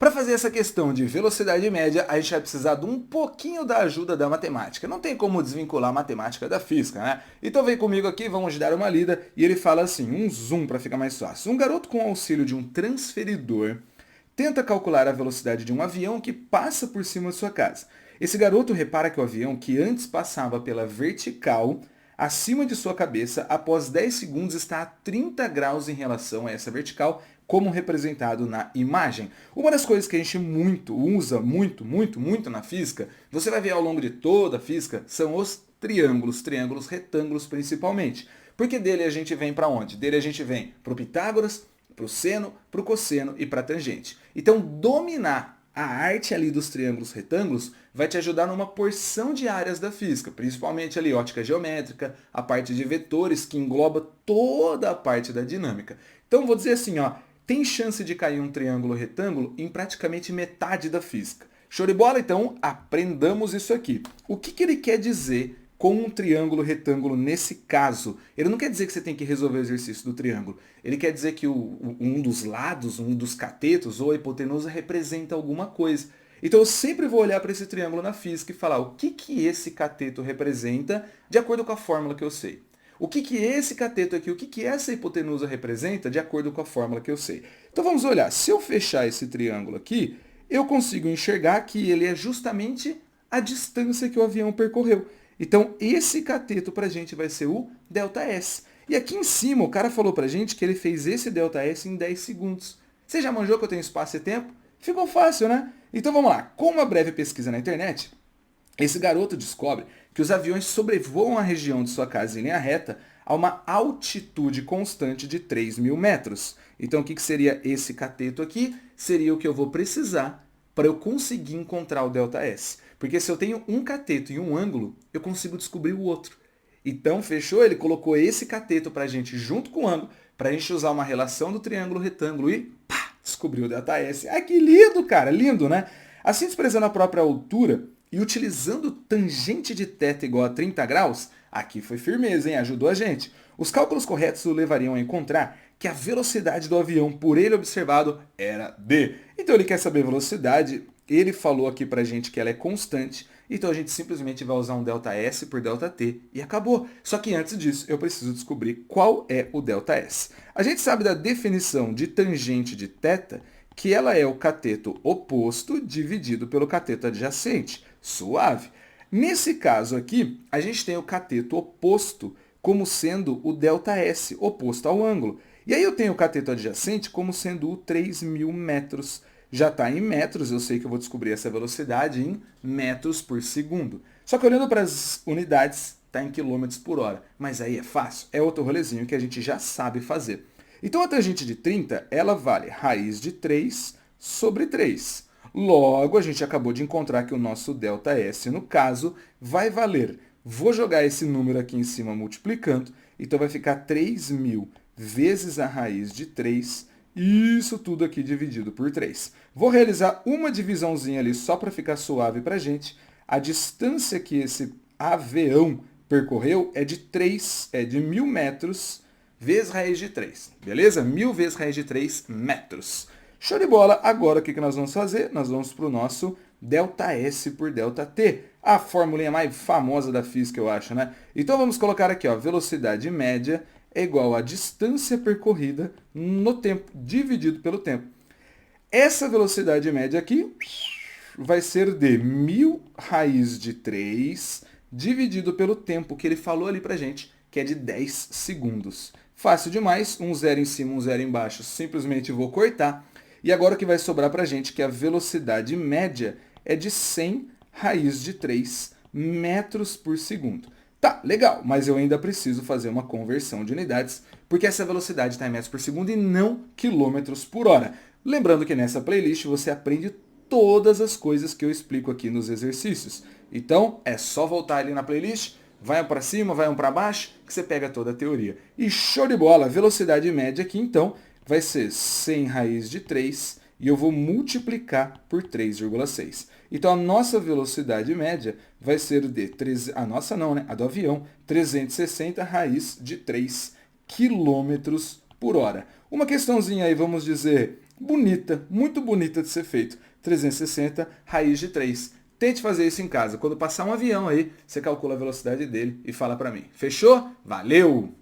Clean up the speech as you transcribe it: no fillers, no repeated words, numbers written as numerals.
Para fazer essa questão de velocidade média, a gente vai precisar de um pouquinho da ajuda da matemática. Não tem como desvincular a matemática da física, né? Então vem comigo aqui, vamos dar uma lida. E ele fala assim, um zoom para ficar mais fácil. Um garoto com auxílio de um transferidor tenta calcular a velocidade de um avião que passa por cima de sua casa. Esse garoto repara que o avião, que antes passava pela vertical, acima de sua cabeça, após 10 segundos está a 30 graus em relação a essa vertical, como representado na imagem. Uma das coisas que a gente usa muito na física, você vai ver ao longo de toda a física, são os triângulos retângulos principalmente. Porque dele a gente vem para onde? Dele a gente vem para o Pitágoras, para o seno, para o cosseno e para a tangente. Então, dominar a arte ali dos triângulos retângulos vai te ajudar numa porção de áreas da física, principalmente ali ótica geométrica, a parte de vetores que engloba toda a parte da dinâmica. Então, vou dizer assim, ó, tem chance de cair um triângulo retângulo em praticamente metade da física. Show de bola? Então, aprendamos isso aqui. O que ele quer dizer com um triângulo retângulo nesse caso? Ele não quer dizer que você tem que resolver o exercício do triângulo. Ele quer dizer que um dos lados, um dos catetos ou a hipotenusa representa alguma coisa. Então eu sempre vou olhar para esse triângulo na física e falar o que esse cateto representa de acordo com a fórmula que eu sei. O que esse cateto aqui, o que essa hipotenusa representa de acordo com a fórmula que eu sei. Então vamos olhar, se eu fechar esse triângulo aqui, eu consigo enxergar que ele é justamente a distância que o avião percorreu. Então esse cateto para a gente vai ser o ΔS. E aqui em cima o cara falou para a gente que ele fez esse ΔS em 10 segundos. Você já manjou que eu tenho espaço e tempo? Ficou fácil, né? Então vamos lá, com uma breve pesquisa na internet, esse garoto descobre que os aviões sobrevoam a região de sua casa em linha reta a uma altitude constante de 3.000 metros. Então o que seria esse cateto aqui? Seria o que eu vou precisar para eu conseguir encontrar o ΔS. Porque se eu tenho um cateto e um ângulo, eu consigo descobrir o outro. Então, fechou? Ele colocou esse cateto para a gente junto com o ângulo, para a gente usar uma relação do triângulo retângulo e pá, descobriu o ΔS. Ah, que lindo, cara! Lindo, né? Assim, expressando a própria altura e utilizando tangente de θ igual a 30 graus, aqui foi firmeza, hein? Ajudou a gente. Os cálculos corretos o levariam a encontrar que a velocidade do avião por ele observado era d. Então ele quer saber a velocidade, ele falou aqui pra gente que ela é constante, então a gente simplesmente vai usar um ΔS por ΔT e acabou. Só que antes disso eu preciso descobrir qual é o ΔS. A gente sabe da definição de tangente de θ, que ela é o cateto oposto dividido pelo cateto adjacente. Suave. Nesse caso aqui, a gente tem o cateto oposto como sendo o ΔS, oposto ao ângulo. E aí eu tenho o cateto adjacente como sendo o 3.000 metros. Já está em metros, eu sei que eu vou descobrir essa velocidade em metros por segundo. Só que olhando para as unidades, está em quilômetros por hora. Mas aí é fácil, é outro rolezinho que a gente já sabe fazer. Então a tangente de 30, ela vale raiz de 3 sobre 3. Logo, a gente acabou de encontrar que o nosso ΔS, no caso, vai valer. Vou jogar esse número aqui em cima multiplicando, então vai ficar 3.000 vezes a raiz de 3, isso tudo aqui dividido por 3. Vou realizar uma divisãozinha ali só para ficar suave para a gente. A distância que esse avião percorreu é de 1.000 metros vezes raiz de 3, beleza? 1.000 vezes raiz de 3 metros. Show de bola! Agora o que nós vamos fazer? Nós vamos para o nosso ΔS por ΔT, a formulinha mais famosa da física, eu acho, né? Então vamos colocar aqui, ó, velocidade média é igual a distância percorrida no tempo, dividido pelo tempo. Essa velocidade média aqui vai ser de 1.000 raiz de 3 dividido pelo tempo que ele falou ali pra gente, que é de 10 segundos. Fácil demais, um zero em cima, um zero embaixo, simplesmente vou cortar. E agora o que vai sobrar pra gente, que a velocidade média é de 100 raiz de 3 metros por segundo. Tá, legal, mas eu ainda preciso fazer uma conversão de unidades, porque essa velocidade está em metros por segundo e não quilômetros por hora. Lembrando que nessa playlist você aprende todas as coisas que eu explico aqui nos exercícios. Então, é só voltar ali na playlist, vai um para cima, vai um para baixo, que você pega toda a teoria. E show de bola, velocidade média aqui então vai ser 100 raiz de 3 e eu vou multiplicar por 3,6. Então a nossa velocidade média vai ser de, a nossa não, né? A do avião, 360 raiz de 3 quilômetros por hora. Uma questãozinha aí, vamos dizer, bonita, muito bonita de ser feito. 360 raiz de 3. Tente fazer isso em casa. Quando passar um avião aí, você calcula a velocidade dele e fala para mim. Fechou? Valeu!